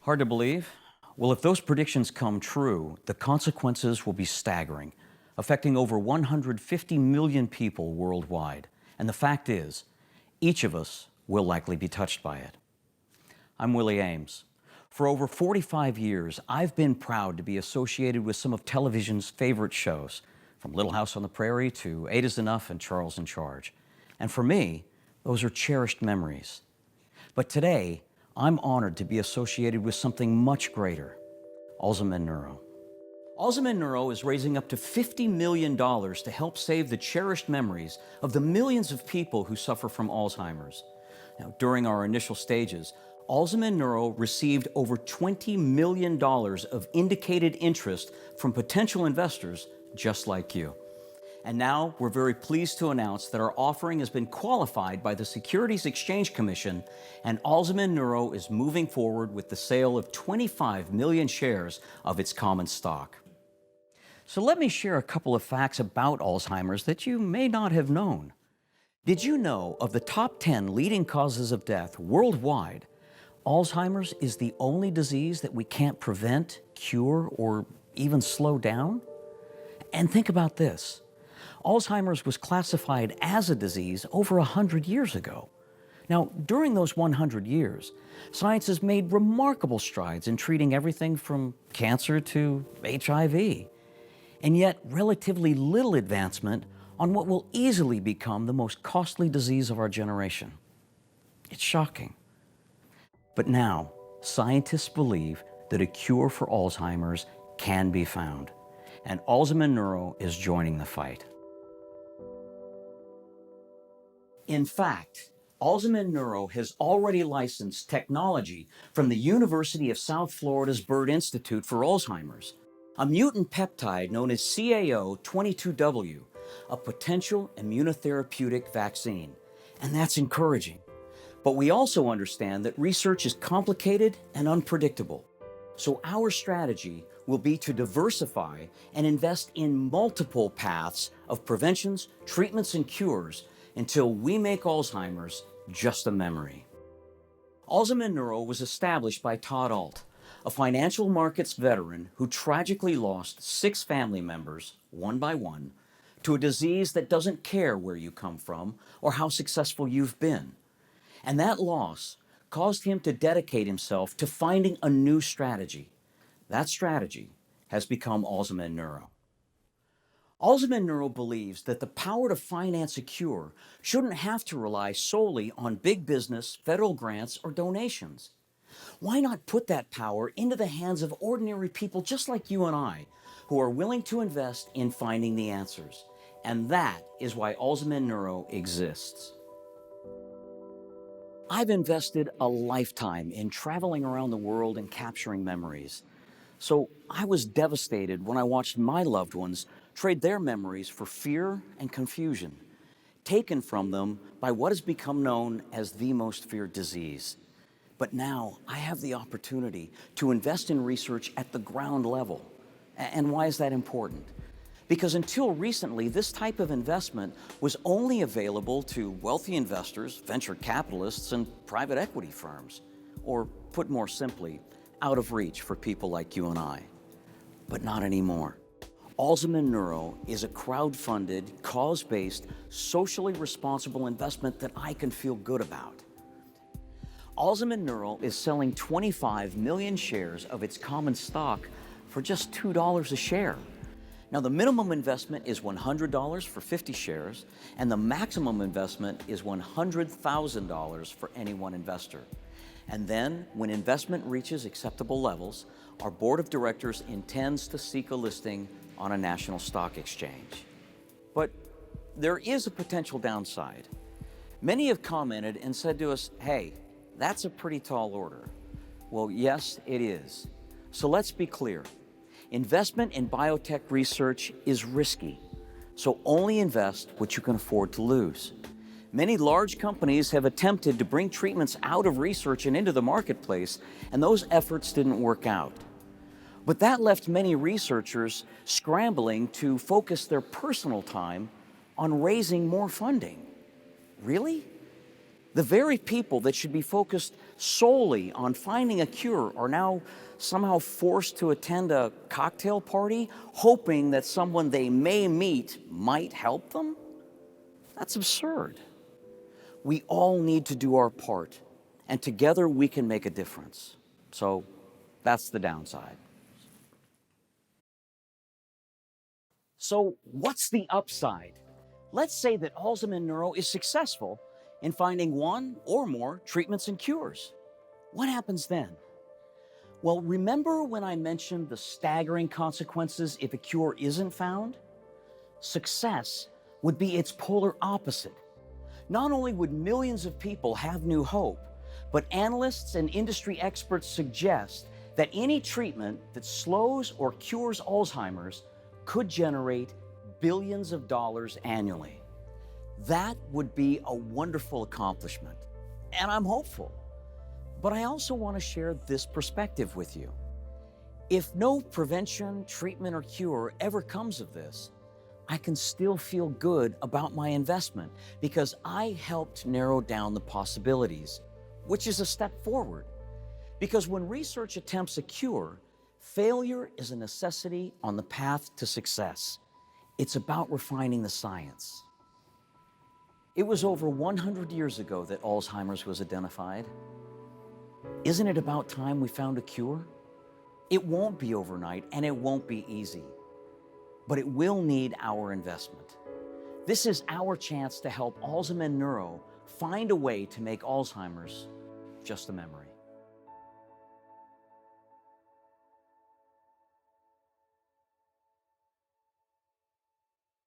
Hard to believe? Well, if those predictions come true, the consequences will be staggering, affecting over 150 million people worldwide. And the fact is, each of us will likely be touched by it. I'm Willie Aames. For over 45 years, I've been proud to be associated with some of television's favorite shows, from Little House on the Prairie to Eight is Enough and Charles in Charge. And for me, those are cherished memories. But today, I'm honored to be associated with something much greater, Alzamend Neuro. Alzamend Neuro is raising up to $50 million to help save the cherished memories of the millions of people who suffer from Alzheimer's. Now, during our initial stages, Alzamend Neuro received over $20 million of indicated interest from potential investors just like you. And now we're very pleased to announce that our offering has been qualified by the Securities Exchange Commission, and Alzamend Neuro is moving forward with the sale of 25 million shares of its common stock. So let me share a couple of facts about Alzheimer's that you may not have known. Did you know of the top 10 leading causes of death worldwide, Alzheimer's is the only disease that we can't prevent, cure, or even slow down? And think about this. Alzheimer's was classified as a disease over 100 years ago. Now, during those 100 years, science has made remarkable strides in treating everything from cancer to HIV, and yet relatively little advancement on what will easily become the most costly disease of our generation. It's shocking. But now, scientists believe that a cure for Alzheimer's can be found, and Alzamend Neuro is joining the fight. In fact, Alzamend Neuro has already licensed technology from the University of South Florida's Bird Institute for Alzheimer's, a mutant peptide known as CAO22W, a potential immunotherapeutic vaccine. And that's encouraging. But we also understand that research is complicated and unpredictable. So our strategy will be to diversify and invest in multiple paths of preventions, treatments, and cures until we make Alzheimer's just a memory. Alzamend Neuro was established by Todd Alt, a financial markets veteran who tragically lost 6 family members, one by one, to a disease that doesn't care where you come from or how successful you've been. And that loss caused him to dedicate himself to finding a new strategy. That strategy has become Alzamend Neuro. Alzamend Neuro believes that the power to finance a cure shouldn't have to rely solely on big business, federal grants, or donations. Why not put that power into the hands of ordinary people just like you and I, who are willing to invest in finding the answers? And that is why Alzamend Neuro exists. I've invested a lifetime in traveling around the world and capturing memories. So I was devastated when I watched my loved ones trade their memories for fear and confusion, taken from them by what has become known as the most feared disease. But now I have the opportunity to invest in research at the ground level. And why is that important? Because until recently, this type of investment was only available to wealthy investors, venture capitalists, and private equity firms. Or put more simply, out of reach for people like you and I. But not anymore. Alzamend Neuro is a crowd-funded, cause-based, socially responsible investment that I can feel good about. Alzamend Neuro is selling 25 million shares of its common stock for just $2 a share. Now, the minimum investment is $100 for 50 shares, and the maximum investment is $100,000 for any one investor. And then, when investment reaches acceptable levels, our board of directors intends to seek a listing on a national stock exchange. But there is a potential downside. Many have commented and said to us, hey, that's a pretty tall order. Well, yes, it is. So let's be clear. Investment in biotech research is risky, so only invest what you can afford to lose. Many large companies have attempted to bring treatments out of research and into the marketplace, and those efforts didn't work out. But that left many researchers scrambling to focus their personal time on raising more funding. Really? The very people that should be focused solely on finding a cure are now somehow forced to attend a cocktail party, hoping that someone they may meet might help them? That's absurd. We all need to do our part, and together we can make a difference. So that's the downside. So what's the upside? Let's say that Alzamend Neuro is successful in finding one or more treatments and cures. What happens then? Well, remember when I mentioned the staggering consequences if a cure isn't found? Success would be its polar opposite. Not only would millions of people have new hope, but analysts and industry experts suggest that any treatment that slows or cures Alzheimer's could generate billions of dollars annually. That would be a wonderful accomplishment, and I'm hopeful. But I also want to share this perspective with you. If no prevention, treatment, or cure ever comes of this, I can still feel good about my investment because I helped narrow down the possibilities, which is a step forward. Because when research attempts a cure, failure is a necessity on the path to success. It's about refining the science. It was over 100 years ago that Alzheimer's was identified. Isn't it about time we found a cure? It won't be overnight and it won't be easy, but it will need our investment. This is our chance to help Alzamend Neuro find a way to make Alzheimer's just a memory.